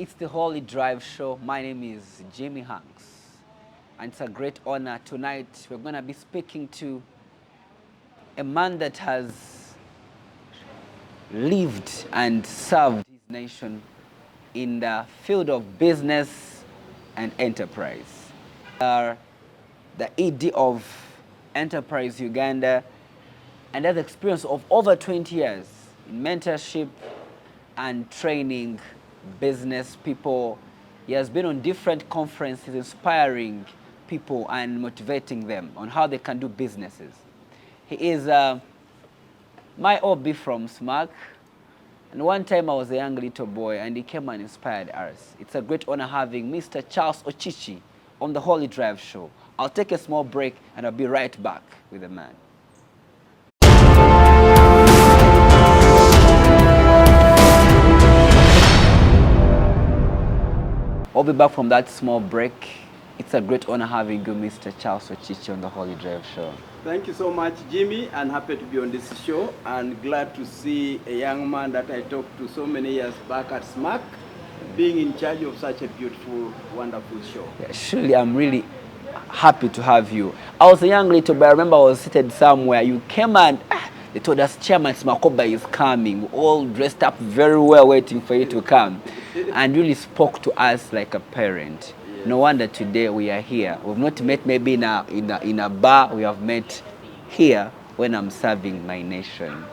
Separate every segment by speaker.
Speaker 1: It's the Holy Drive Show. My name is Jimmy Hanks, and it's a great honor. Tonight we're going to be speaking to a man that has lived and served his nation in the field of business and enterprise. The ED of Enterprise Uganda, and has experience of over 20 years in mentorship and training business people. He has been on different conferences inspiring people and motivating them on how they can do businesses. He is my OB from SMAC, and one time I was a young little boy and he came and inspired us. It's a great honor having Mr. Charles Ocici on the Holy Drive Show. I'll take a small break and I'll be right back with the man. I'll be back from that small break. It's a great honor having you, Mr. Charles Ocici, on the Holy Drive Show.
Speaker 2: Thank you so much, Jimmy, and happy to be on this show, and glad to see a young man that I talked to so many years back at SMAC being in charge of such a beautiful, wonderful show.
Speaker 1: Yeah, surely I'm really happy to have you. I was a young little boy. I remember I was seated somewhere. You came and they told us Chairman Smakoba is coming. We all dressed up very well waiting for you to come, and really spoke to us like a parent. Yes. No wonder today we are here. We've not met maybe in a bar. We have met here when I'm serving my nation.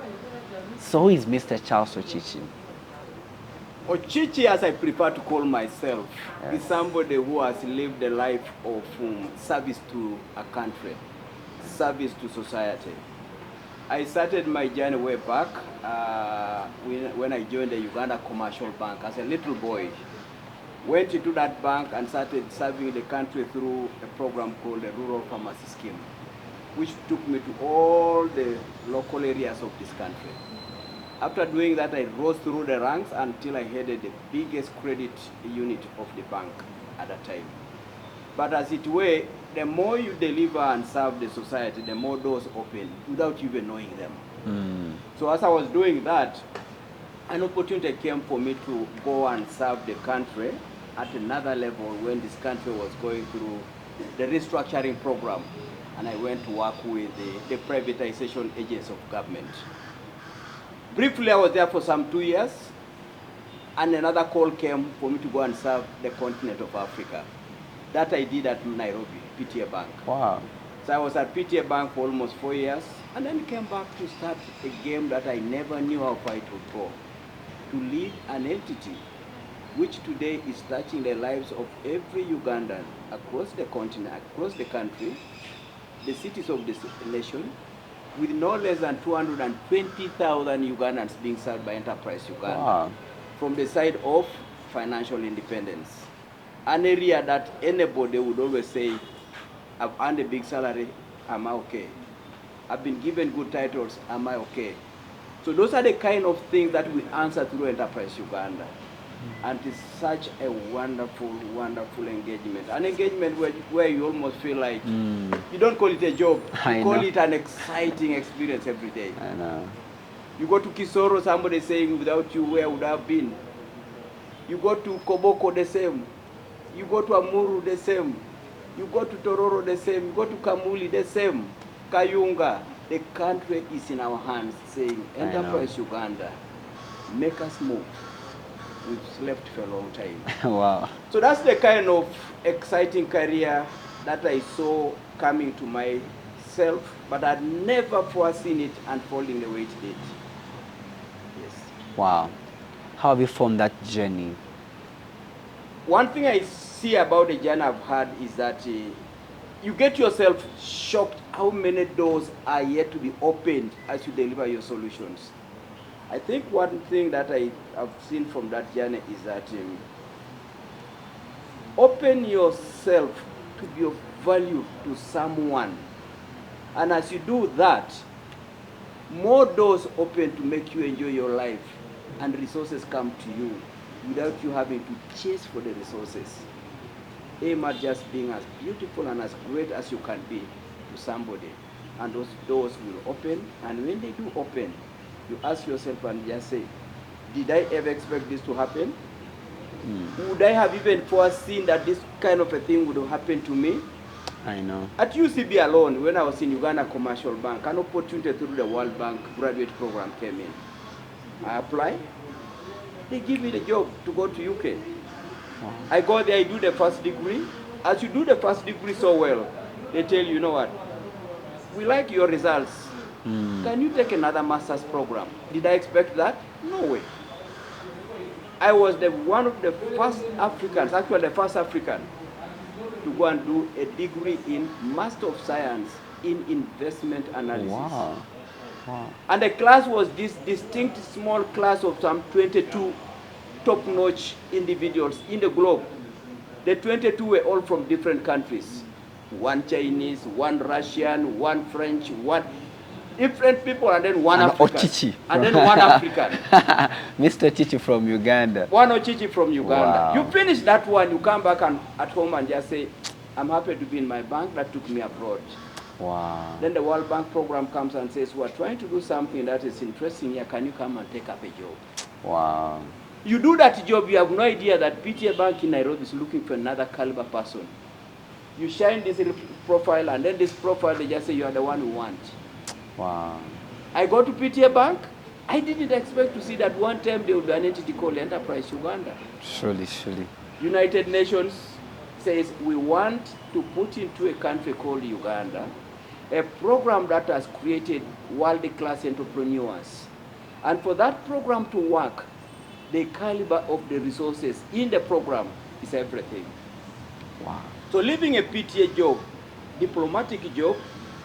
Speaker 1: So who is Mr. Charles Ocici?
Speaker 2: Ocici, as I prefer to call myself, yes, is somebody who has lived a life of service to a country, service to society. I started my journey way back when I joined the Uganda Commercial Bank as a little boy. Went into that bank and started serving the country through a program called the Rural Pharmacy Scheme, which took me to all the local areas of this country. After doing that, I rose through the ranks until I headed the biggest credit unit of the bank at that time. But as it were, the more you deliver and serve the society, the more doors open without you even knowing them. So as I was doing that, an opportunity came for me to go and serve the country at another level when this country was going through the restructuring program. And I went to work with the privatization agents of government. Briefly, I was there for some 2 years, and another call came for me to go and serve the continent of Africa. That I did at Nairobi, PTA Bank.
Speaker 1: Wow.
Speaker 2: So I was at PTA Bank for almost 4 years, and then came back to start a game that I never knew how far it would go. To lead an entity which today is touching the lives of every Ugandan across the continent, across the country, the cities of this nation, with no less than 220,000 Ugandans being served by Enterprise Uganda.
Speaker 1: Wow.
Speaker 2: From the side of financial independence. An area that anybody would always say, I've earned a big salary, am I okay? I've been given good titles, am I okay? So those are the kind of things that we answer through Enterprise Uganda. And it's such a wonderful, wonderful engagement. An engagement where you almost feel like you don't call it a job, you call it an exciting experience every day.
Speaker 1: I know.
Speaker 2: You go to Kisoro, somebody saying, without you, where would I have been? You go to Koboko, the same. You go to Amuru, the same. You go to Tororo, the same. You go to Kamuli, the same. Kayunga. The country is in our hands, saying, Enterprise Uganda, make us move. We've slept for a long time.
Speaker 1: Wow.
Speaker 2: So that's the kind of exciting career that I saw coming to myself, but I'd never foreseen it unfolding the way it did. Yes.
Speaker 1: Wow. How have you formed that journey?
Speaker 2: One thing I see about the journey I've had is that you get yourself shocked how many doors are yet to be opened as you deliver your solutions. I think one thing that I have seen from that journey is that open yourself to be of value to someone. And as you do that, more doors open to make you enjoy your life, and resources come to you without you having to chase for the resources. Aim at just being as beautiful and as great as you can be to somebody, and those doors will open. And when they do open, you ask yourself and just say, did I ever expect this to happen? Would I have even foreseen that this kind of a thing would happen to me?
Speaker 1: I know.
Speaker 2: At UCB alone, when I was in Uganda Commercial Bank, an opportunity through the World Bank graduate program came in. I applied. They give me the job to go to UK.
Speaker 1: Wow.
Speaker 2: I go there, I do the first degree. As you do the first degree so well, they tell you, you know what, we like your results. Can you take another master's program? Did I expect that? No way. I was one of the first Africans, actually the first African, to go and do a degree in Master of Science in Investment Analysis.
Speaker 1: Wow. Wow.
Speaker 2: And the class was this distinct small class of some 22 top-notch individuals in the globe. The 22 were all from different countries. One Chinese, one Russian, one French, one different people, and then one African.
Speaker 1: Ocici.
Speaker 2: And then one African.
Speaker 1: Mr. Ocici from Uganda.
Speaker 2: One Ocici from Uganda.
Speaker 1: Wow.
Speaker 2: You finish that one, you come back at home and just say, I'm happy to be in my bank that took me abroad.
Speaker 1: Wow.
Speaker 2: Then the World Bank program comes and says, we're trying to do something that is interesting here. Can you come and take up a job?
Speaker 1: Wow.
Speaker 2: You do that job, you have no idea that PTA Bank in Nairobi is looking for another caliber person. You shine this profile, and then this profile, they just say you are the one we want.
Speaker 1: Wow.
Speaker 2: I go to PTA Bank. I didn't expect to see that one time there would be an entity called Enterprise Uganda.
Speaker 1: Surely, surely.
Speaker 2: United Nations says we want to put into a country called Uganda a program that has created world-class entrepreneurs. And for that program to work, the caliber of the resources in the program is everything.
Speaker 1: Wow.
Speaker 2: So leaving a PTA job, diplomatic job,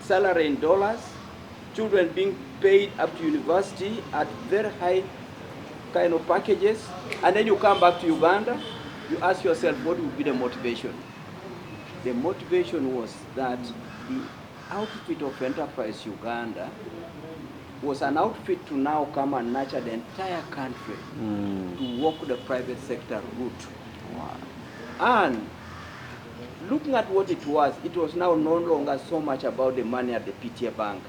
Speaker 2: salary in dollars, children being paid up to university at very high kind of packages, and then you come back to Uganda, you ask yourself, what would be the motivation? The motivation was that the outfit of Enterprise Uganda was an outfit to now come and nurture the entire country to walk the private sector route.
Speaker 1: Wow.
Speaker 2: And looking at what it was now no longer so much about the money at the PTA Bank,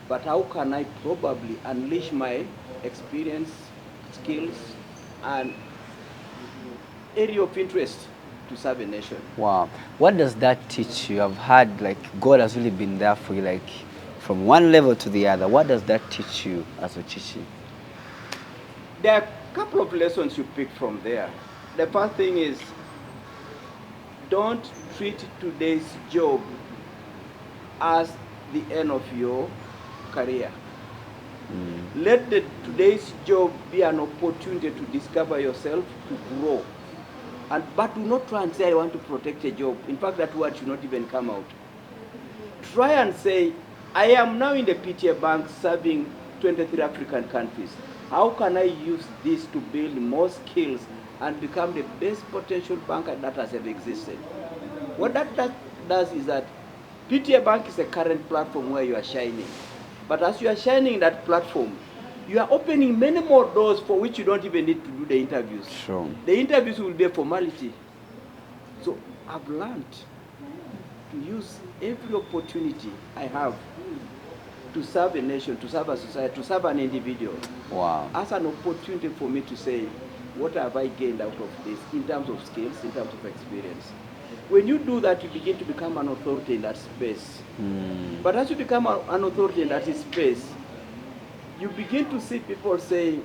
Speaker 2: but how can I probably unleash my experience, skills, and area of interest to serve a nation.
Speaker 1: Wow. What does that teach you? I've had, like, God has really been there for you, like, from one level to the other. What does that teach you as Ocici?
Speaker 2: There are a couple of lessons you pick from there. The first thing is, don't treat today's job as the end of your career. Let today's job be an opportunity to discover yourself, to grow. But do not try and say, I want to protect a job. In fact, that word should not even come out. Try and say, I am now in the PTA Bank serving 23 African countries. How can I use this to build more skills and become the best potential banker that has ever existed? What that does is that PTA Bank is a current platform where you are shining. But as you are shining in that platform, you are opening many more doors for which you don't even need to do the interviews.
Speaker 1: Sure.
Speaker 2: The interviews will be a formality. So I've learned to use every opportunity I have to serve a nation, to serve a society, to serve an individual.
Speaker 1: Wow.
Speaker 2: As an opportunity for me to say, what have I gained out of this in terms of skills, in terms of experience? When you do that, you begin to become an authority in that space. But as you become an authority in that space, you begin to see people say,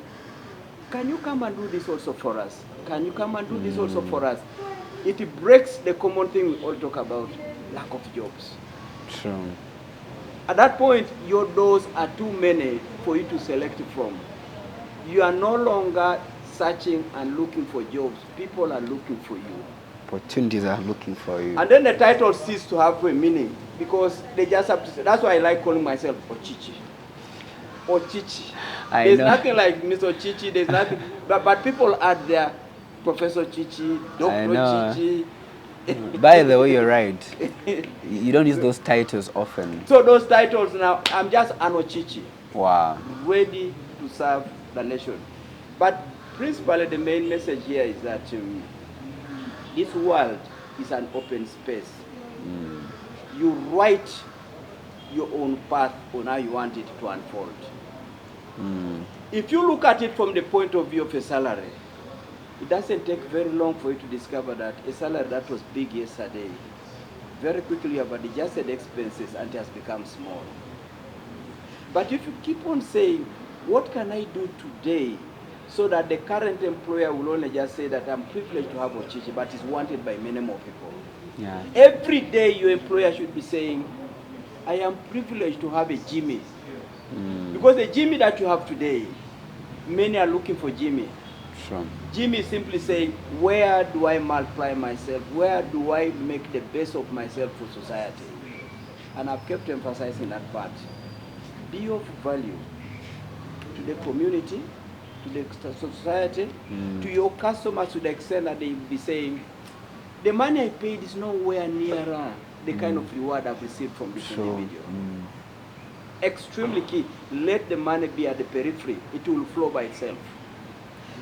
Speaker 2: can you come and do this also for us? Can you come and do this also for us? It breaks the common thing we all talk about, lack of jobs.
Speaker 1: True.
Speaker 2: At that point, your doors are too many for you to select from. You are no longer searching and looking for jobs. People are looking for you.
Speaker 1: Opportunities are looking for you.
Speaker 2: And then the title ceases to have a meaning because they just have to say, that's why I like calling myself Ocici. Ocici. There's nothing like Mr. Ocici, there's nothing, but people add their Professor Cici, Dr. Cici.
Speaker 1: By the way, you're right. You don't use those titles often.
Speaker 2: So those titles now, I'm just an Ocici.
Speaker 1: Wow.
Speaker 2: Ready to serve the nation. But principally the main message here is that this world is an open space. You write your own path on how you want it to unfold. If you look at it from the point of view of a salary, it doesn't take very long for you to discover that a salary that was big yesterday, very quickly you have adjusted expenses and it has become small. But if you keep on saying, what can I do today so that the current employer will only just say that I'm privileged to have Ocici, but is wanted by many more people.
Speaker 1: Yeah.
Speaker 2: Every day your employer should be saying, I am privileged to have a Jimmy. Because the Jimmy that you have today, many are looking for Jimmy.
Speaker 1: Sure.
Speaker 2: Jimmy is simply saying, where do I multiply myself? Where do I make the best of myself for society? And I've kept emphasizing that part. Be of value to the community, to the society, to your customers, to the extent that they will be saying, the money I paid is nowhere nearer the kind of reward I've received from this individual. Extremely key. Let the money be at the periphery. It will flow by itself.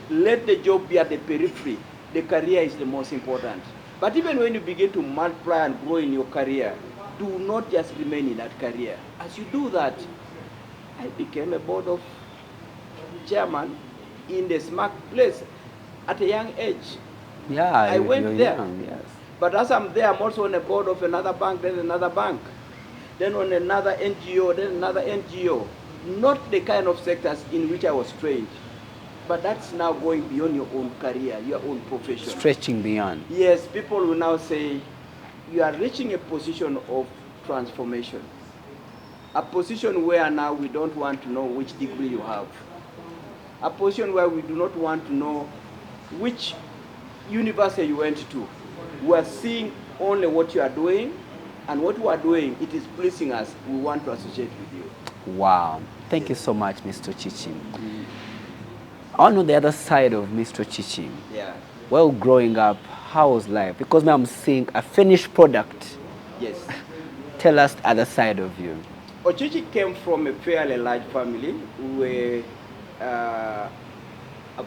Speaker 2: Let the job be at the periphery. The career is the most important. But even when you begin to multiply and grow in your career, do not just remain in that career. As you do that, I became a board of chairman in the SMAC place at a young age.
Speaker 1: Yeah,
Speaker 2: I went there.
Speaker 1: Young, yes.
Speaker 2: But as I'm there, I'm also on the board of another bank, then another bank, then on another NGO, then another NGO. Not the kind of sectors in which I was trained. But that's now going beyond your own career, your own profession.
Speaker 1: Stretching beyond.
Speaker 2: Yes, people will now say, you are reaching a position of transformation. A position where now we don't want to know which degree you have. A position where we do not want to know which university you went to. We are seeing only what you are doing, and what you are doing, it is pleasing us. We want to associate with you.
Speaker 1: Wow. Thank you so much, Mr. Ocici. I want to know the other side of Mr. Ocici.
Speaker 2: Yeah.
Speaker 1: Well, growing up, how was life? Because now I'm seeing a finished product.
Speaker 2: Yes.
Speaker 1: Tell us the other side of you.
Speaker 2: Ocici came from a fairly large family. We were a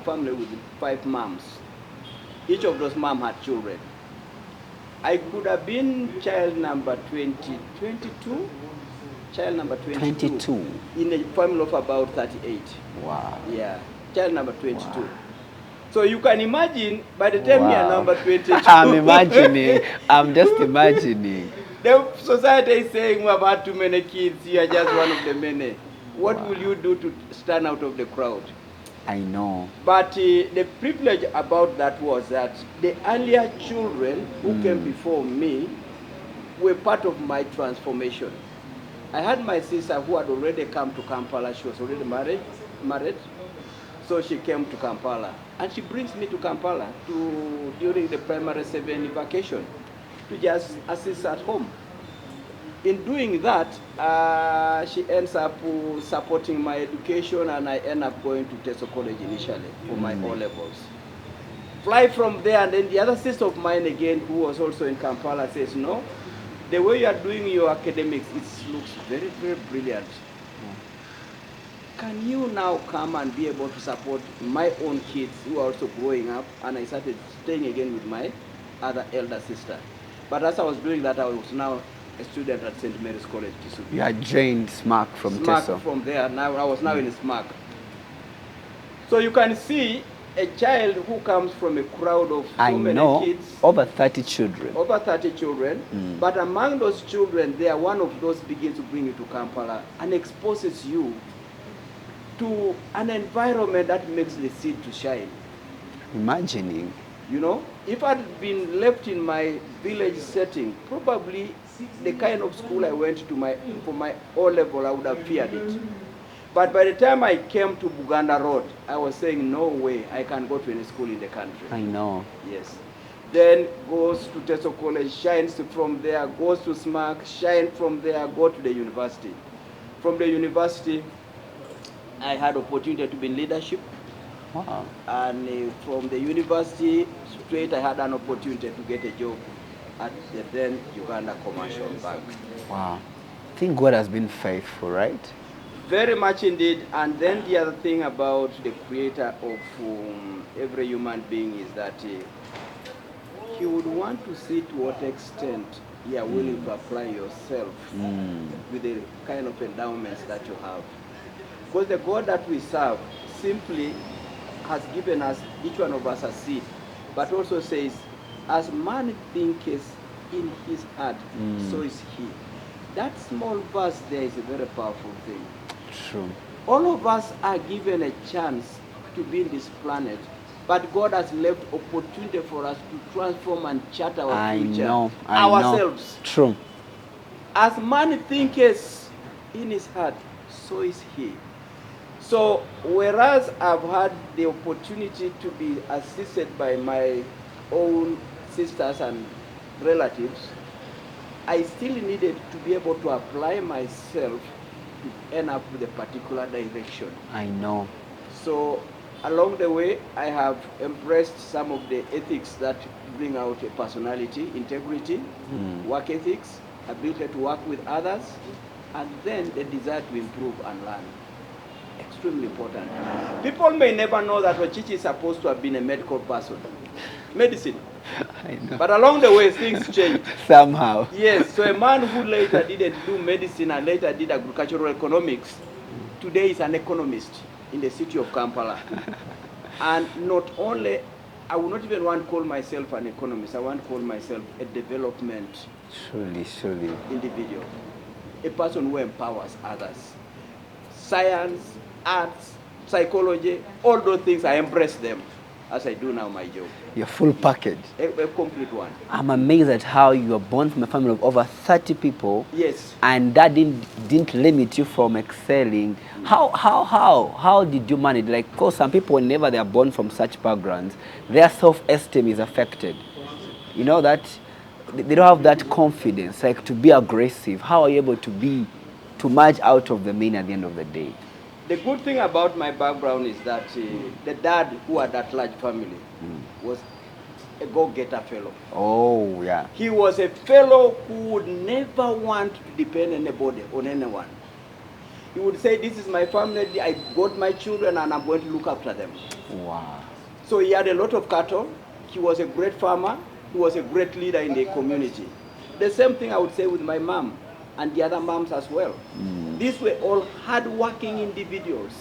Speaker 2: family with 5 moms. Each of those moms had children. I could have been child number 22, child number 22, in a family of about 38.
Speaker 1: Wow.
Speaker 2: Yeah, child number 22. Wow. So you can imagine, by the time you are number 22.
Speaker 1: I'm imagining, I'm just imagining.
Speaker 2: The society is saying we have had too many kids, you are just one of the many. What will you do to stand out of the crowd?
Speaker 1: I know.
Speaker 2: But the privilege about that was that the earlier children who came before me were part of my transformation. I had my sister who had already come to Kampala. She was already married. So she came to Kampala. And she brings me to Kampala during the primary 7 vacation to just assist at home. In doing that, she ends up supporting my education, and I end up going to Teso College initially for my O-levels. Fly from there, and then the other sister of mine again, who was also in Kampala, says, no, the way you are doing your academics, it looks very, very brilliant. Can you now come and be able to support my own kids who are also growing up? And I started staying again with my other elder sister. But as I was doing that, I was now a student at St. Mary's College.
Speaker 1: You had joined SMAC from Teso.
Speaker 2: From there. Now I was now in SMAC. So you can see a child who comes from a crowd of so many kids.
Speaker 1: Over 30 children.
Speaker 2: Over 30 children. But among those children, there one of those begins to bring you to Kampala and exposes you to an environment that makes the seed to shine.
Speaker 1: Imagining.
Speaker 2: You know, if I'd been left in my village setting, probably the kind of school I went to for my O-level, I would have feared it. But by the time I came to Buganda Road, I was saying, no way, I can go to any school in the country.
Speaker 1: I know.
Speaker 2: Yes. Then goes to Teso College, shines from there, goes to SMAC, shine from there, go to the university. From the university, I had opportunity to be in leadership.
Speaker 1: Wow.
Speaker 2: And from the university, straight I had an opportunity to get a job at the then Uganda Commercial Bank.
Speaker 1: Wow. I think God has been faithful, right?
Speaker 2: Very much indeed. And then the other thing about the creator of every human being is that he would want to see to what extent you are willing to apply yourself with the kind of endowments that you have. Because the God that we serve simply has given us, each one of us, a seed, but also says, as man thinketh in his heart, so is he. That small verse there is a very powerful thing.
Speaker 1: True.
Speaker 2: All of us are given a chance to be in this planet, but God has left opportunity for us to transform and chart our future ourselves.
Speaker 1: True.
Speaker 2: As man thinketh in his heart, so is he. So whereas I've had the opportunity to be assisted by my own sisters and relatives, I still needed to be able to apply myself to end up with a particular direction.
Speaker 1: I know.
Speaker 2: So along the way, I have embraced some of the ethics that bring out a personality, integrity, work ethics, ability to work with others, and then the desire to improve and learn. Extremely important. People may never know that Ocici is supposed to have been a medical person. Medicine.
Speaker 1: I know.
Speaker 2: But along the way, things changed.
Speaker 1: Somehow.
Speaker 2: Yes, so a man who later didn't do medicine and later did agricultural economics, today is an economist in the city of Kampala. And not only, I would not even want to call myself an economist, I want to call myself a development
Speaker 1: Surely.
Speaker 2: individual. A person who empowers others. Science, arts, psychology, all those things, I embrace them as I do now my job.
Speaker 1: Your full package.
Speaker 2: A complete one.
Speaker 1: I'm amazed at how you are born from a family of over 30 people.
Speaker 2: Yes.
Speaker 1: And that didn't limit you from excelling. How did you manage? Like, because some people, whenever they are born from such backgrounds, their self-esteem is affected. You know that they don't have that confidence, like to be aggressive. How are you able to merge out of the mean at the end of the day?
Speaker 2: The good thing about my background is that the dad who had that large family was a go-getter fellow.
Speaker 1: Oh, yeah.
Speaker 2: He was a fellow who would never want to depend on anybody, on anyone. He would say, this is my family, I got my children and I'm going to look after them.
Speaker 1: Wow.
Speaker 2: So he had a lot of cattle. He was a great farmer. He was a great leader in the community. The same thing I would say with my mom and the other moms as well. These were all hard-working individuals.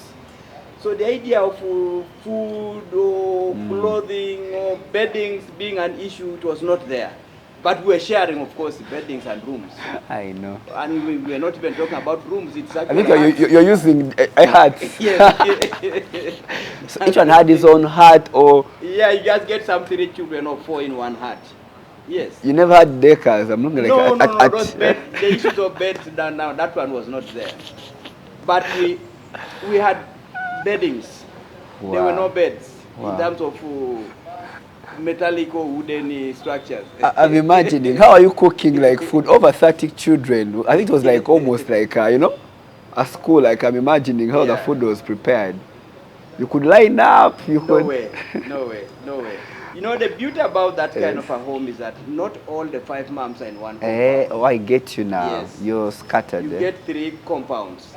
Speaker 2: So the idea of food or clothing or beddings being an issue, it was not there. But we were sharing, of course, beddings and rooms.
Speaker 1: I know.
Speaker 2: And we were not even talking about rooms. It's
Speaker 1: I
Speaker 2: actually
Speaker 1: think you're using a hat.
Speaker 2: Yes.
Speaker 1: So each one had his own hat, or
Speaker 2: Yeah, you just get some 3 children or 4 in one hat. Yes.
Speaker 1: you never had decals. I'm looking like
Speaker 2: No. Those the issues of beds now, that one was not there. But we had beddings.
Speaker 1: Wow.
Speaker 2: There were no beds
Speaker 1: Wow.
Speaker 2: in terms of metallic or wooden structures.
Speaker 1: I'm imagining, how are you cooking like food? Over 30 children. I think it was like almost like, a school. Like, I'm imagining how the food was prepared. You could line up.
Speaker 2: No way. You know, the beauty about that kind of a home is that not all the 5 moms are in one compound.
Speaker 1: Oh, I get you now.
Speaker 2: Yes.
Speaker 1: You're scattered.
Speaker 2: You get 3 compounds.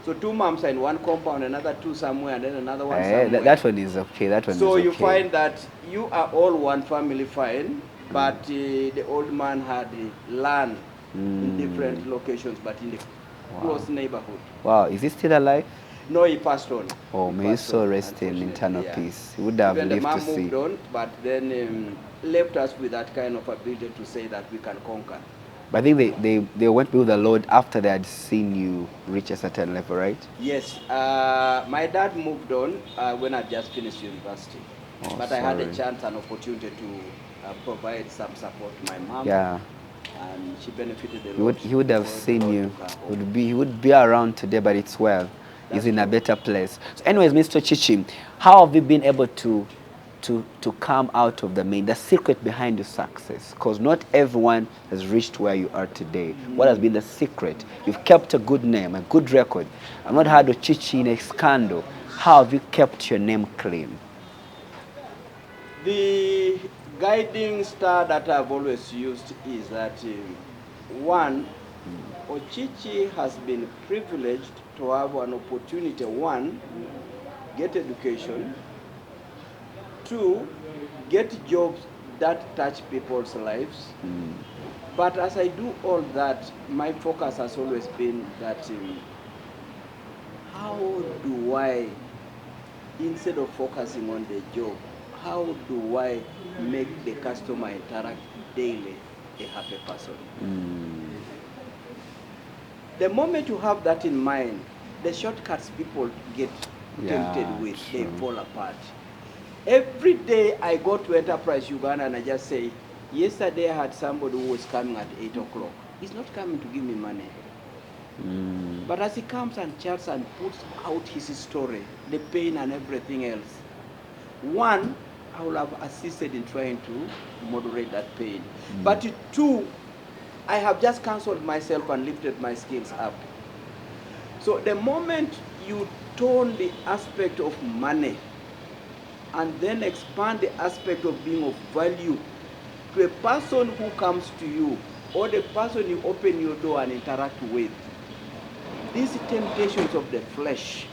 Speaker 2: So 2 moms are in one compound, another 2 somewhere, and then another one somewhere.
Speaker 1: That one is okay. That one is okay.
Speaker 2: So you find that you are all one family fine, but the old man had land in different locations, but in the close neighborhood.
Speaker 1: Wow, is he still alive?
Speaker 2: No, he passed on.
Speaker 1: Oh, may his soul rest in eternal peace. He would have
Speaker 2: Even
Speaker 1: lived
Speaker 2: the
Speaker 1: to
Speaker 2: man
Speaker 1: see.
Speaker 2: moved on, but then left us with that kind of ability to say that we can conquer.
Speaker 1: But I think they went with the Lord after they had seen you reach a certain level, right?
Speaker 2: Yes. My dad moved on when I just finished university. But I had a chance and opportunity to provide some support to my mom.
Speaker 1: Yeah.
Speaker 2: And she benefited a lot.
Speaker 1: He would have seen you. He would be around today, but it's well. He's in a better place. So anyways, Mr. Ocici, how have you been able to come out of the main, the secret behind your success? Because not everyone has reached where you are today. What has been the secret? You've kept a good name, a good record. I've not had Ocici in a scandal. How have you kept your name clean?
Speaker 2: The guiding star that I've always used is that, one, Ocici has been privileged to have an opportunity, one, get education, 2, get jobs that touch people's lives. But as I do all that, my focus has always been that how do I instead of focusing on the job, how do I make the customer interact daily a happy person? The moment you have that in mind, the shortcuts people get tempted with,
Speaker 1: true.
Speaker 2: they fall apart. Every day I go to Enterprise Uganda and I just say, yesterday I had somebody who was coming at 8 o'clock. He's not coming to give me money. But as he comes and chats and puts out his story, the pain and everything else, one, I will have assisted in trying to moderate that pain. But two, I have just cancelled myself and lifted my skills up. So the moment you tone the aspect of money and then expand the aspect of being of value to a person who comes to you or the person you open your door and interact with, these temptations of the flesh,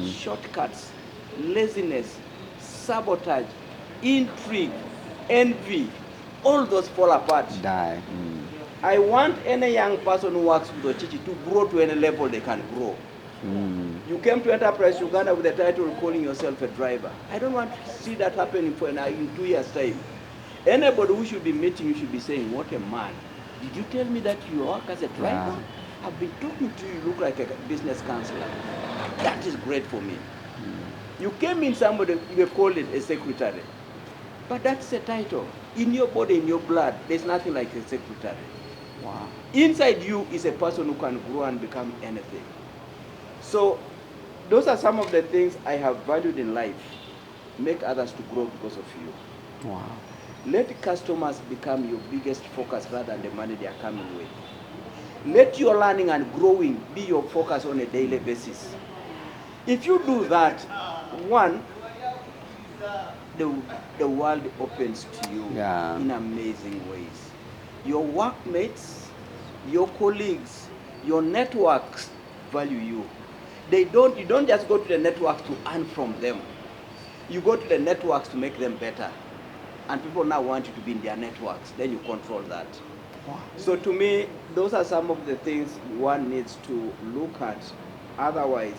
Speaker 2: shortcuts, laziness, sabotage, intrigue, envy, all those fall apart.
Speaker 1: Die.
Speaker 2: I want any young person who works with Ocici to grow to any level they can grow. You came to Enterprise Uganda with the title of calling yourself a driver. I don't want to see that happening in 2 years' time. Anybody who should be meeting you should be saying, what a man. Did you tell me that you work as a driver?
Speaker 1: Yeah.
Speaker 2: I've been talking to you, you look like a business counselor. That is great for me. You came in somebody, you have called it a secretary. But that's a title. In your body, in your blood, there's nothing like a secretary.
Speaker 1: Wow.
Speaker 2: Inside you is a person who can grow and become anything. So those are some of the things I have valued in life. Make others to grow because of you.
Speaker 1: Wow.
Speaker 2: Let customers become your biggest focus rather than the money they are coming with. Let your learning and growing be your focus on a daily basis. If you do that, one, the world opens to you in amazing ways. Your workmates, your colleagues, your networks value you. You don't just go to the networks to earn from them. You go to the networks to make them better. And people now want you to be in their networks. Then you control that.
Speaker 1: Wow.
Speaker 2: So to me, those are some of the things one needs to look at. Otherwise,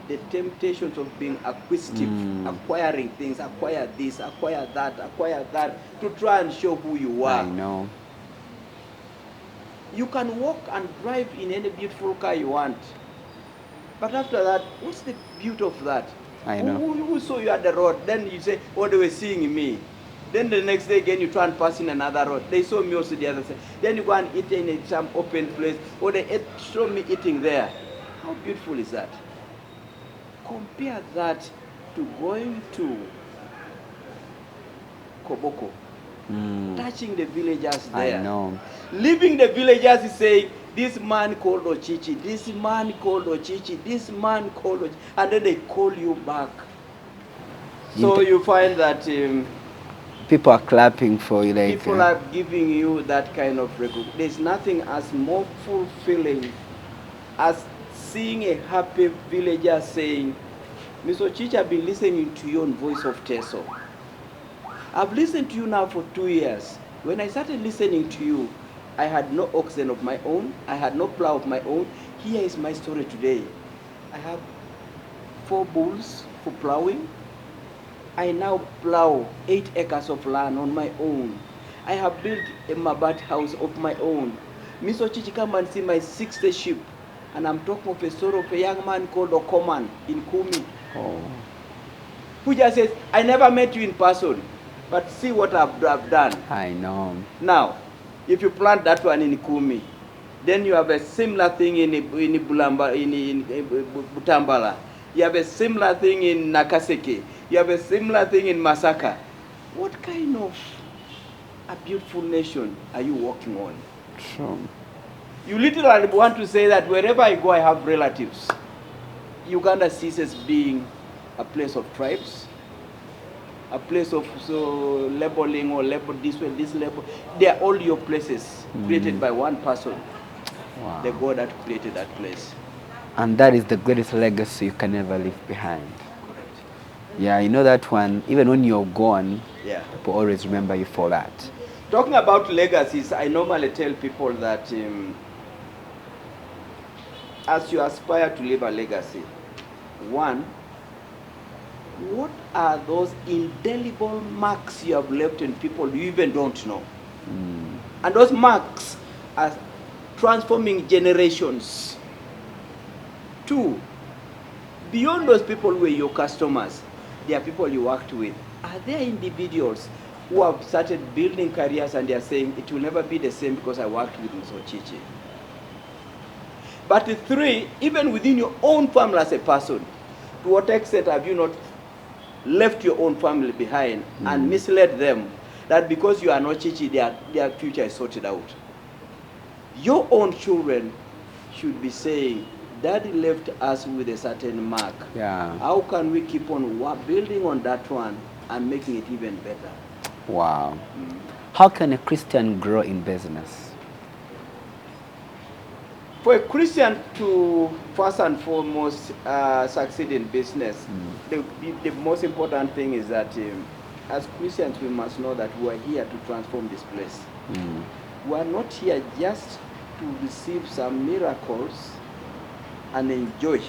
Speaker 2: the temptations of being acquisitive, acquiring things, acquire this, acquire that, to try and show who you are.
Speaker 1: I know.
Speaker 2: You can walk and drive in any beautiful car you want. But after that, what's the beauty of that?
Speaker 1: I know.
Speaker 2: Who saw you at the road? Then you say, oh, they were seeing me. Then the next day again, you try and pass in another road. They saw me also the other side. Then you go and eat in some open place, or they show me eating there. How beautiful is that? Compare that to going to Koboko, touching the villagers there.
Speaker 1: I know.
Speaker 2: Leaving the villagers is saying, this man called Ocici, this man called Ocici, this man called Ocici, and then they call you back. So you find that
Speaker 1: people are clapping for you. Like,
Speaker 2: people are giving you that kind of recognition. There's nothing as more fulfilling as seeing a happy villager saying, Ms. Ocici, I've been listening to you on Voice of Teso. I've listened to you now for 2 years. When I started listening to you, I had no oxen of my own. I had no plow of my own. Here is my story today. I have 4 bulls for plowing. I now plow 8 acres of land on my own. I have built a Mabat house of my own. Ms. Ocici, come and see my 60 sheep. And I'm talking of a story of a young man called Okoman in Kumi.
Speaker 1: oh,
Speaker 2: Who just says, I never met you in person, but see what I've done.
Speaker 1: I know.
Speaker 2: Now, if you plant that one in Kumi, then you have a similar thing in Butambala. You have a similar thing in Nakaseke. You have a similar thing in Masaka. What kind of a beautiful nation are you working on?
Speaker 1: True.
Speaker 2: You literally want to say that wherever I go, I have relatives. Uganda ceases being a place of tribes, a place of labeling or label this way, this label. They are all your places created by one person,
Speaker 1: Wow.
Speaker 2: the God that created that place.
Speaker 1: And that is the greatest legacy you can ever leave behind. Yeah, you know that one, even when you're gone,
Speaker 2: Yeah.
Speaker 1: people always remember you for that.
Speaker 2: Talking about legacies, I normally tell people that as you aspire to leave a legacy, one, what are those indelible marks you have left in people you even don't know? And those marks are transforming generations. 2, beyond those people who were your customers, there are people you worked with. Are there individuals who have started building careers and they are saying, it will never be the same because I worked with Ms. Ocici? But 3, even within your own family as a person, to what extent have you not left your own family behind and misled them that because you are not Ocici, their future is sorted out? Your own children should be saying, Daddy left us with a certain mark.
Speaker 1: Yeah.
Speaker 2: How can we keep on building on that one and making it even better?
Speaker 1: Wow. How can a Christian grow in business?
Speaker 2: For a Christian to first and foremost succeed in business, the most important thing is that as Christians we must know that we are here to transform this place. We are not here just to receive some miracles and enjoy.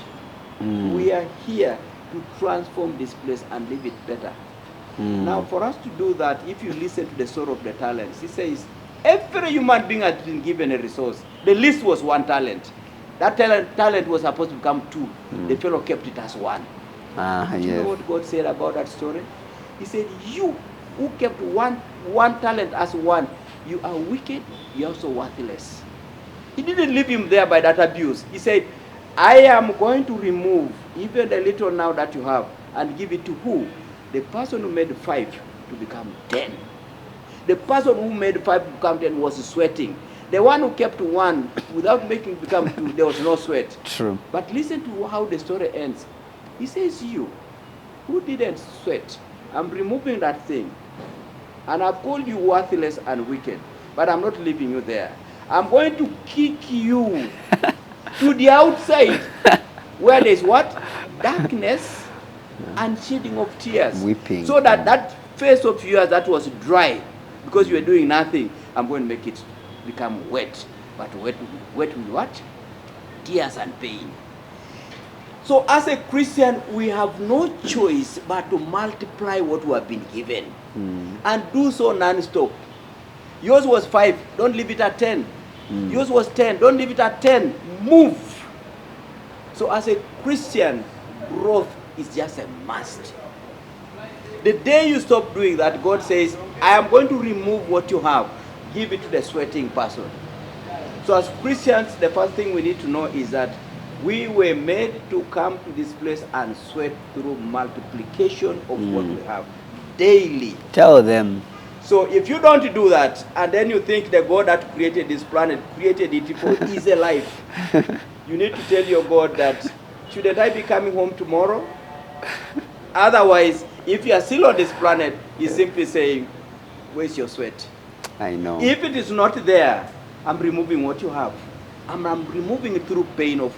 Speaker 2: We are here to transform this place and leave it better. Now, for us to do that, if you listen to the story of the talents, he says, every human being has been given a resource. The least was 1 talent. That talent was supposed to become 2. The fellow kept it as 1. Do you know what God said about that story? He said, you who kept one talent as 1, you are wicked, you are also worthless. He didn't leave him there by that abuse. He said, I am going to remove even the little now that you have and give it to who? The person who made 5 to become 10. The person who made 5 to become 10 was sweating. The one who kept 1 without making it become 2, there was no sweat.
Speaker 1: True.
Speaker 2: But listen to how the story ends. He says, you who didn't sweat, I'm removing that thing. And I've called you worthless and wicked, but I'm not leaving you there. I'm going to kick you to the outside where there's what? Darkness and shedding of tears.
Speaker 1: Weeping.
Speaker 2: So that that face of yours that was dry because you were doing nothing, I'm going to make it become wet. But wet with what? Tears and pain. So as a Christian, we have no choice but to multiply what we have been given. And do so non-stop. Yours was 5, don't leave it at 10. Yours was 10, don't leave it at 10. Move. So as a Christian, growth is just a must. The day you stop doing that, God says, I am going to remove what you have. Give it to the sweating person. So as Christians, the first thing we need to know is that we were made to come to this place and sweat through multiplication of what we have daily.
Speaker 1: Tell them.
Speaker 2: So if you don't do that, and then you think the God that created this planet created it for easy life, you need to tell your God that, shouldn't I be coming home tomorrow? Otherwise, if you are still on this planet, he's simply saying, where's your sweat?
Speaker 1: I know.
Speaker 2: If it is not there, I'm removing what you have. I'm removing it through pain of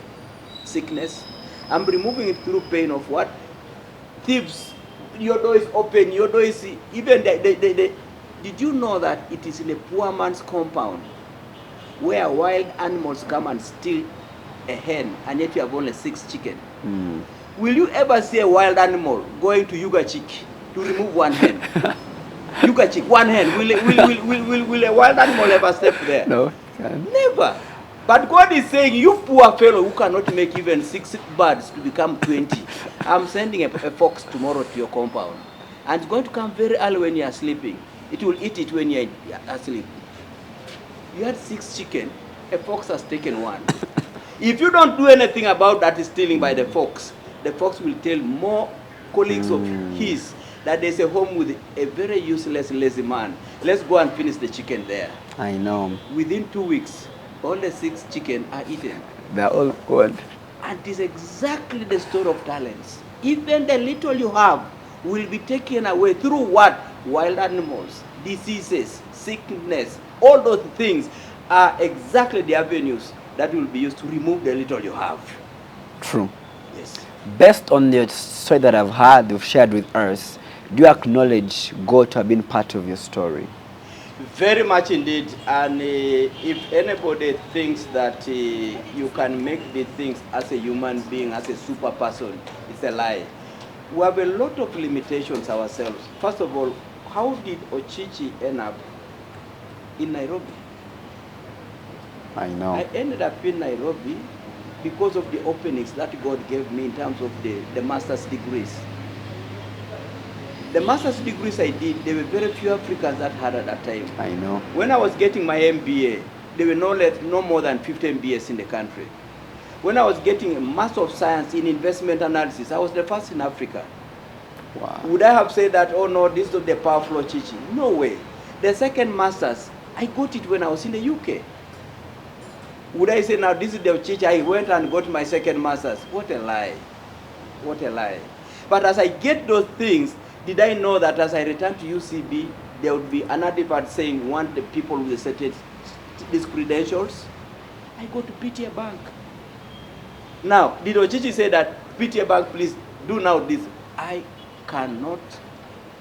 Speaker 2: sickness. I'm removing it through pain of what? Thieves. Your door is open. Your door is even did you know that it is in a poor man's compound where wild animals come and steal a hen, and yet you have only 6 chicken? Will you ever see a wild animal going to Yuga Chick to remove 1 hen? Yuga Chick, 1 hen. Will a wild animal ever step there?
Speaker 1: No.
Speaker 2: Never. But God is saying, you poor fellow who cannot make even 6 birds to become 20, I'm sending a fox tomorrow to your compound. And it's going to come very early when you are sleeping. It will eat it when you are asleep. You had 6 chicken, a fox has taken 1. If you don't do anything about that stealing by the fox will tell more colleagues of his that there's a home with a very useless, lazy man. Let's go and finish the chicken there.
Speaker 1: I know.
Speaker 2: Within 2 weeks, all the 6 chicken are eaten.
Speaker 1: They're all gone.
Speaker 2: And it is exactly the story of talents. Even the little you have will be taken away through what? Wild animals, diseases, sickness. All those things are exactly the avenues that will be used to remove the little you have.
Speaker 1: True.
Speaker 2: Yes.
Speaker 1: Based on the story that I've heard, you've shared with us, do you acknowledge God to have been part of your story?
Speaker 2: Very much indeed. And if anybody thinks that you can make the things as a human being, as a super person, it's a lie. we have a lot of limitations ourselves. First of all, how did Ocici end up in Nairobi?
Speaker 1: I know.
Speaker 2: I ended up in Nairobi because of the openings that God gave me in terms of the master's degrees. The master's degrees I did, there were very few Africans that had at that time.
Speaker 1: I know.
Speaker 2: When I was getting my MBA, there were no more than 50 MBAs in the country. When I was getting a Master of Science in Investment Analysis, I was the first in Africa.
Speaker 1: Wow.
Speaker 2: Would I have said that, oh no, this is the powerful Ocici? No way. The second Master's, I got it when I was in the UK. Would I say now, this is the Ocici, I went and got my second Master's? What a lie. What a lie. But as I get those things, did I know that as I return to UCB, there would be an advert saying, want the people with certain these credentials? I go to PTA Bank. Now, did Ocici say that, PTA Bank, please do now this? I cannot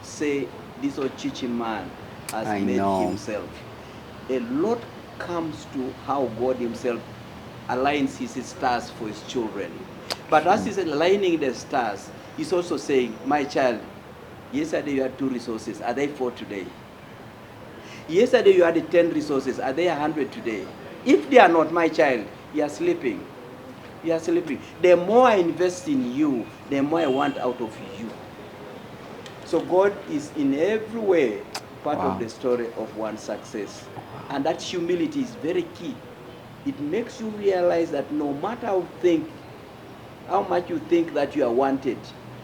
Speaker 2: say this Ocici man has made himself. A lot comes to how God himself aligns his stars for his children. But as he's aligning the stars, he's also saying, my child, yesterday you had 2 resources. Are they 4 today? Yesterday you had 10 resources. Are they 100 today? If they are not, my child, you are sleeping. You are sleeping. The more I invest in you, the more I want out of you. So God is in every way part of the story of one's success. And that humility is very key. It makes you realize that no matter how much you think that you are wanted,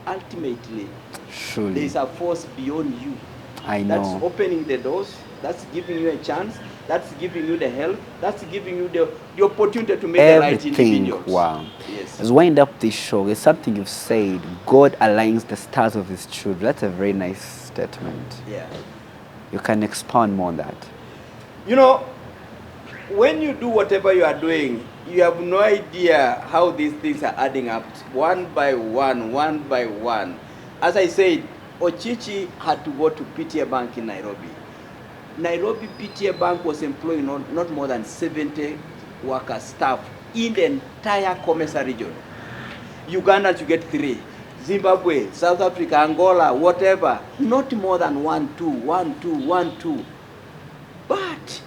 Speaker 2: ultimately,
Speaker 1: surely
Speaker 2: there is a force beyond you.
Speaker 1: I know.
Speaker 2: That's opening the doors. That's giving you a chance. That's giving you the help. That's giving you the opportunity to make the right individuals.
Speaker 1: Wow.
Speaker 2: Yes.
Speaker 1: Let's wind up this show. It's something you've said. God aligns the stars of his children. That's a very nice statement.
Speaker 2: Yeah.
Speaker 1: You can expound more on that.
Speaker 2: You know, when you do whatever you are doing, you have no idea how these things are adding up one by one, one by one. As I said, Ocici had to go to PTA Bank in Nairobi. Nairobi PTA Bank was employing not more than 70 workers, staff in the entire Comesa region. Uganda, you get 3. Zimbabwe, South Africa, Angola, whatever, not more than 1, 2, 1, 2, 1, 2. But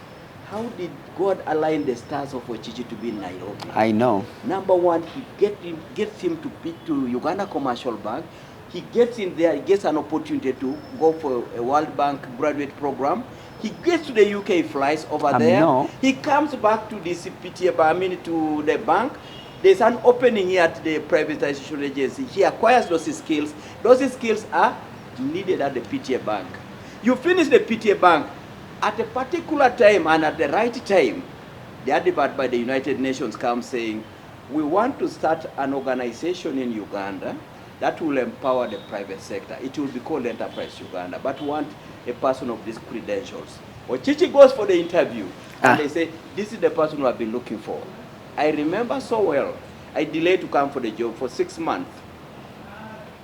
Speaker 2: how did God align the stars of Ocici to be in Nairobi?
Speaker 1: I know.
Speaker 2: Number one, he gets him to Uganda Commercial Bank. He gets in there, he gets an opportunity to go for a World Bank graduate program. He gets to the UK, flies over there.
Speaker 1: No.
Speaker 2: He comes back to this PTA, to the bank. There's an opening here at the privatization agency. He acquires those skills. Those skills are needed at the PTA Bank. You finish the PTA Bank at a particular time and at the right time. The advert by the United Nations comes saying, we want to start an organization in Uganda that will empower the private sector. It will be called Enterprise Uganda, but we want a person of these credentials. Ocici goes for the interview, and they say, this is the person we have been looking for. I remember so well, I delayed to come for the job for 6 months.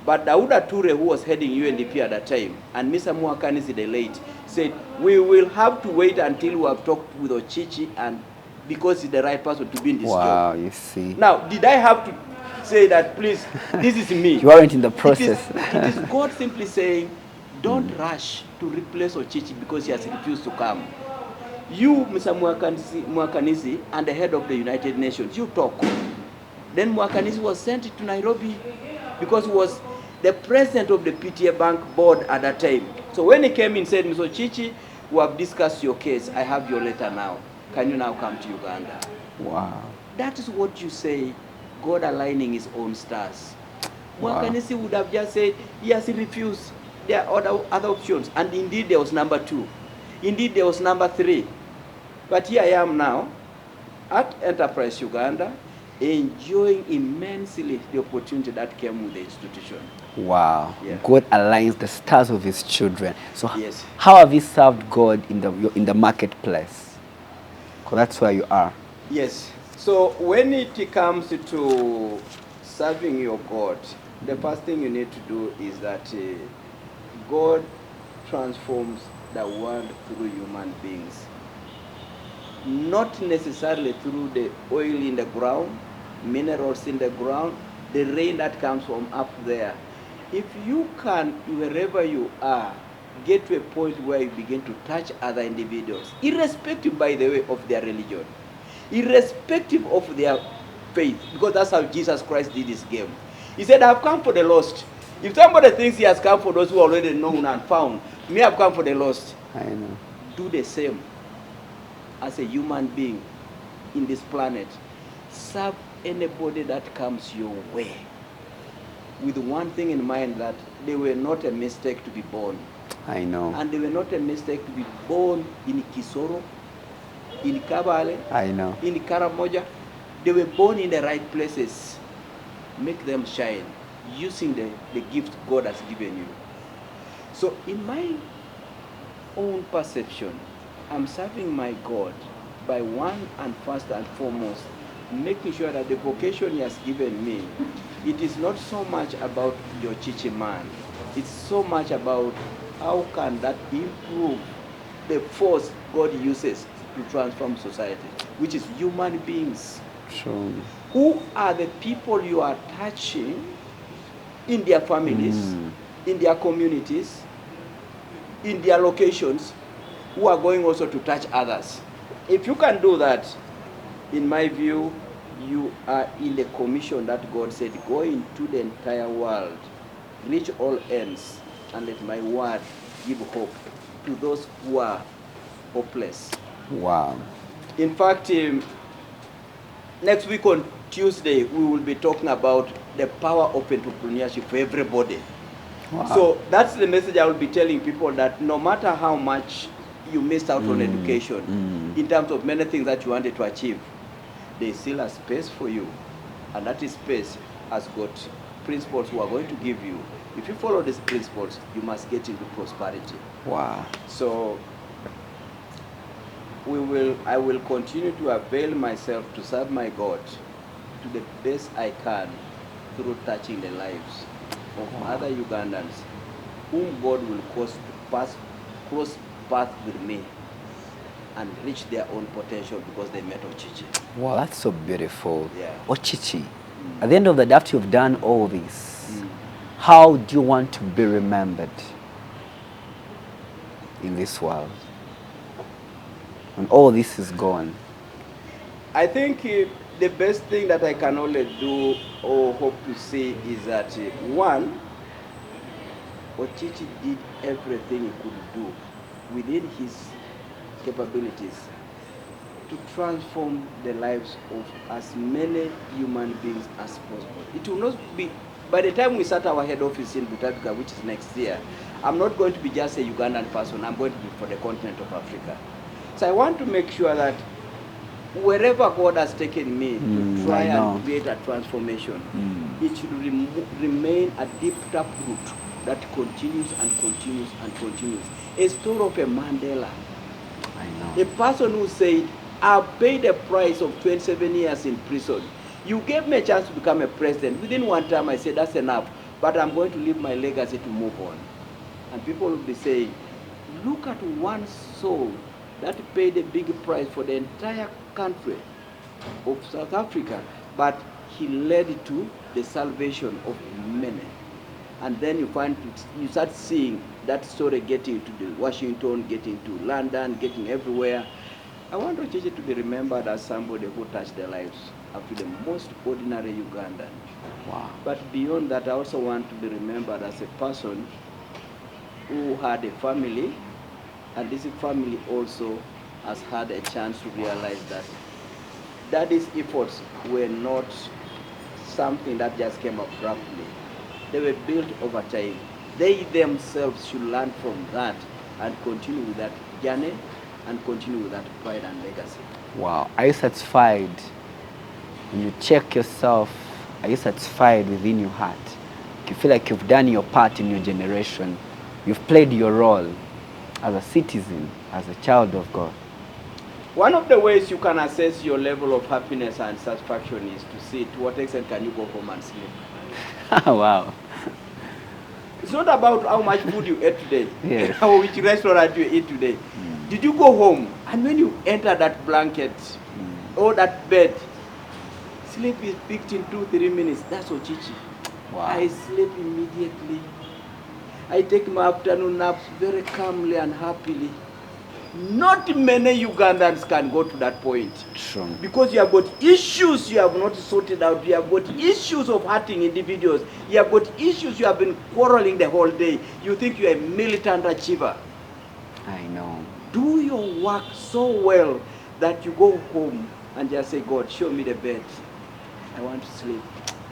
Speaker 2: But Dauda Ture, who was heading UNDP at that time, and Mr. Muakanisi, the late, said, we will have to wait until we have talked with Ocici, and because he's the right person to be in this job.
Speaker 1: Wow, you see.
Speaker 2: Now, did I have to say that, please, this is me?
Speaker 1: You weren't in the process.
Speaker 2: It is God simply saying, don't rush to replace Ocici because he has refused to come. You, Mr. Muakanisi, and the head of the United Nations, you talk. Then Muakanisi was sent to Nairobi because he was the president of the PTA Bank board at that time. So when he came in and said, Mr. Ocici, we have discussed your case. I have your letter now. Can you now come to Uganda?
Speaker 1: Wow.
Speaker 2: That is what you say, God aligning his own stars.
Speaker 1: Wow.
Speaker 2: Muakanisi would have just said, yes, he refused. There are other options. And indeed, there was number 2. Indeed, there was number 3. But here I am now at Enterprise Uganda, enjoying immensely the opportunity that came with the institution.
Speaker 1: Wow.
Speaker 2: Yeah.
Speaker 1: God aligns the stars of his children. So
Speaker 2: yes.
Speaker 1: How have you served God in the marketplace? Because that's where you are.
Speaker 2: Yes. So when it comes to serving your God, the first thing you need to do is that God transforms the world through human beings. Not necessarily through the oil in the ground, minerals in the ground, the rain that comes from up there. If you can, wherever you are, get to a point where you begin to touch other individuals, irrespective, by the way, of their religion, irrespective of their faith, because that's how Jesus Christ did his game. He said, I've come for the lost. If somebody thinks he has come for those who are already known and found, me, I've come for the lost.
Speaker 1: I know.
Speaker 2: Do the same as a human being in this planet. Serve anybody that comes your way, with one thing in mind, that they were not a mistake to be born.
Speaker 1: I know.
Speaker 2: And they were not a mistake to be born in Kisoro, in Kabale,
Speaker 1: I know.
Speaker 2: in Karamoja. They were born in the right places. Make them shine using the gift God has given you. So in my own perception, I'm serving my God by one and first and foremost, making sure that the vocation he has given me, it is not so much about your chichi man. It's so much about how can that improve the force God uses to transform society, which is human beings.
Speaker 1: True.
Speaker 2: Who are the people you are touching in their families, in their communities, in their locations, who are going also to touch others? If you can do that, in my view, you are in the commission that God said, go into the entire world, reach all ends, and let my word give hope to those who are hopeless.
Speaker 1: Wow.
Speaker 2: In fact, next week on Tuesday, we will be talking about the power of entrepreneurship for everybody.
Speaker 1: Wow.
Speaker 2: So that's the message I will be telling people, that no matter how much you missed out on education, in terms of many things that you wanted to achieve, there is still a space for you. And that space has got principles who are going to give you. If you follow these principles, you must get into prosperity.
Speaker 1: Wow.
Speaker 2: So I will continue to avail myself to serve my God to the best I can through touching the lives of other Ugandans whom God will cause to cross path with me and reach their own potential because they met Ocici.
Speaker 1: Wow, that's so beautiful.
Speaker 2: Yeah.
Speaker 1: Ocici, at the end of the day, after you've done all this, how do you want to be remembered in this world? When all this is gone.
Speaker 2: I think the best thing that I can only do or hope to see is that, one, Ocici did everything he could do within his capabilities to transform the lives of as many human beings as possible. It will not be, by the time we start our head office in Butavika, which is next year, I'm not going to be just a Ugandan person, I'm going to be for the continent of Africa. So I want to make sure that wherever God has taken me to try and create a transformation, it should remain a deep tap root that continues and continues and continues. A story of a Mandela.
Speaker 1: I know.
Speaker 2: A person who said, I paid the price of 27 years in prison. You gave me a chance to become a president. Within one time I said, that's enough, but I'm going to leave my legacy to move on. And people will be saying, look at one soul that paid a big price for the entire country of South Africa, but he led to the salvation of many. And then you start seeing that story getting to Washington, getting to London, getting everywhere. I want Ocici to be remembered as somebody who touched the lives of the most ordinary Ugandan.
Speaker 1: Wow.
Speaker 2: But beyond that, I also want to be remembered as a person who had a family, and this family also has had a chance to realize that Daddy's efforts were not something that just came abruptly. They were built over time. They themselves should learn from that and continue with that journey and continue with that pride and legacy.
Speaker 1: Wow. Are you satisfied? When you check yourself, are you satisfied within your heart? You feel like you've done your part in your generation. You've played your role as a citizen, as a child of God.
Speaker 2: One of the ways you can assess your level of happiness and satisfaction is to see to what extent can you go home and sleep.
Speaker 1: Wow.
Speaker 2: It's not about how much food you ate today,
Speaker 1: Yes.
Speaker 2: or which restaurant you eat today. Did you go home, and when you enter that blanket or that bed, sleep is picked in 2-3 minutes. That's Ocici.
Speaker 1: Wow.
Speaker 2: I sleep immediately. I take my afternoon naps very calmly and happily. Not many Ugandans can go to that point.
Speaker 1: True.
Speaker 2: Because you have got issues you have not sorted out. You have got issues of hurting individuals. You have got issues you have been quarreling the whole day. You think you are a militant achiever.
Speaker 1: I know.
Speaker 2: Do your work so well that you go home and just say, God, show me the bed. I want to sleep.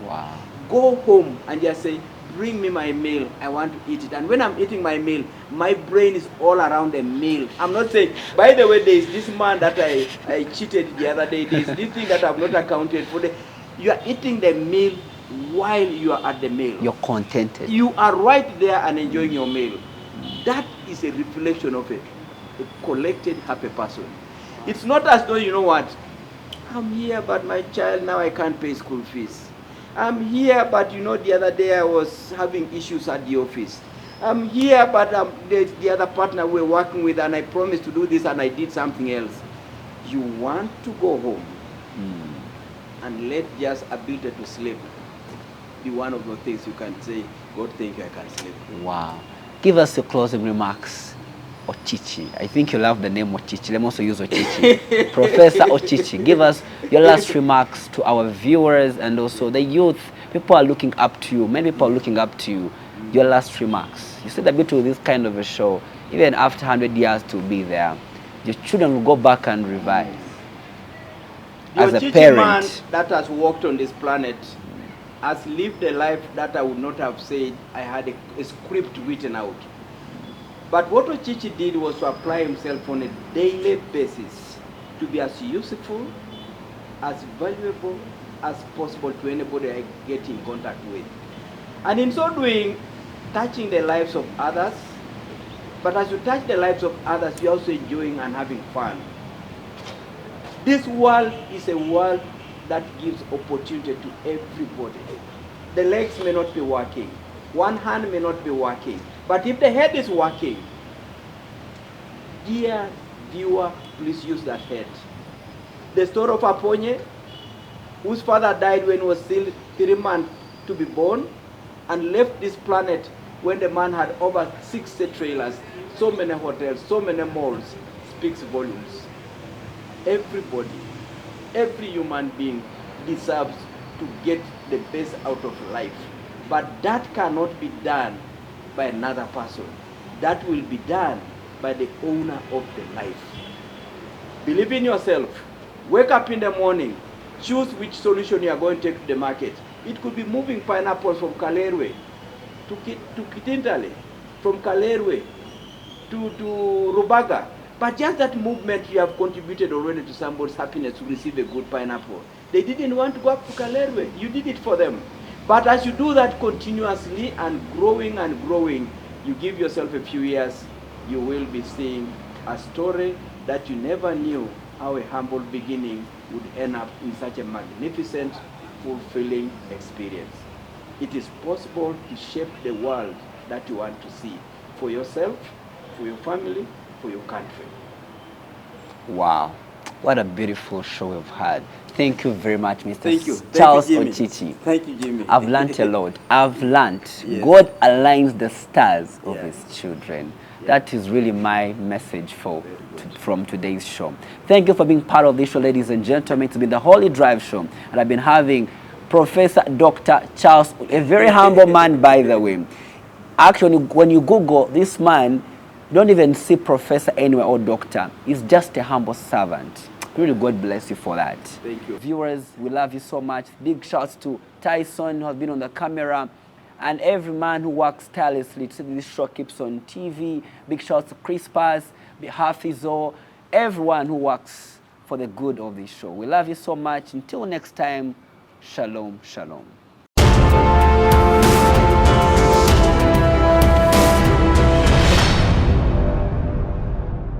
Speaker 1: Wow.
Speaker 2: Go home and just say, bring me my meal. I want to eat it. And when I'm eating my meal, my brain is all around the meal. I'm not saying, by the way, there is this man that I cheated the other day. There is this thing that I've not accounted for. You are eating the meal while you are at the meal.
Speaker 1: You're contented.
Speaker 2: You are right there and enjoying your meal. That is a reflection of a collected, happy person. It's not as though, you know what, I'm here, but my child, now I can't pay school fees. I'm here, but you know, the other day I was having issues at the office. I'm here, but the other partner we're working with, and I promised to do this, and I did something else. You want to go home and let just ability to sleep be one of the things you can say, God, thank you, I can sleep.
Speaker 1: Wow. Give us your closing remarks. Ocici. I think you love the name Ocici. Let me also use Ocici. Professor Ocici, give us your last remarks to our viewers and also the youth. People are looking up to you. Many people are looking up to you. Your last remarks. You said a bit with this kind of a show, even after 100 years to be there, your children will go back and revise. As a parent,
Speaker 2: man that has walked on this planet has lived a life that I would not have said I had a script written out. But what Ocici did was to apply himself on a daily basis to be as useful, as valuable as possible to anybody I get in contact with. And in so doing, touching the lives of others. But as you touch the lives of others, you're also enjoying and having fun. This world is a world that gives opportunity to everybody. The legs may not be working. One hand may not be working. But if the head is working, dear viewer, please use that head. The story of Aponye, whose father died when he was still 3 months to be born, and left this planet when the man had over 60 trailers, so many hotels, so many malls, speaks volumes. Everybody, every human being deserves to get the best out of life. But that cannot be done by another person. That will be done by the owner of the life. Believe in yourself. Wake up in the morning. Choose which solution you are going to take to the market. It could be moving pineapples from Kalerwe to Kitintale, from Kalerwe to Rubaga. But just that movement, you have contributed already to somebody's happiness to receive a good pineapple. They didn't want to go up to Kalerwe. You did it for them. But as you do that continuously and growing, you give yourself a few years, you will be seeing a story that you never knew how a humble beginning would end up in such a magnificent, fulfilling experience. It is possible to shape the world that you want to see for yourself, for your family, for your country.
Speaker 1: Wow. What a beautiful show we've had. Thank you very much, Mr.
Speaker 2: Thank you.
Speaker 1: Charles
Speaker 2: Thank you,
Speaker 1: Ocici.
Speaker 2: Thank you, Jimmy.
Speaker 1: I've learned a lot. I've learned
Speaker 2: Yes.
Speaker 1: God aligns the stars of
Speaker 2: Yes.
Speaker 1: his children. That is really my message from today's show. Thank you for being part of this show, ladies and gentlemen. It's been the Holy Drive Show, and I've been having Professor Dr. Charles, a very humble man, by the way. Actually, when you Google this man, you don't even see professor anywhere or doctor. He's just a humble servant. Really, God bless you for that.
Speaker 2: Thank you.
Speaker 1: Viewers, we love you so much. Big shouts to Tyson, who has been on the camera, and every man who works tirelessly to see this show keeps on TV. Big shouts to Crispus, Hafizo, everyone who works for the good of this show. We love you so much. Until next time, shalom, shalom.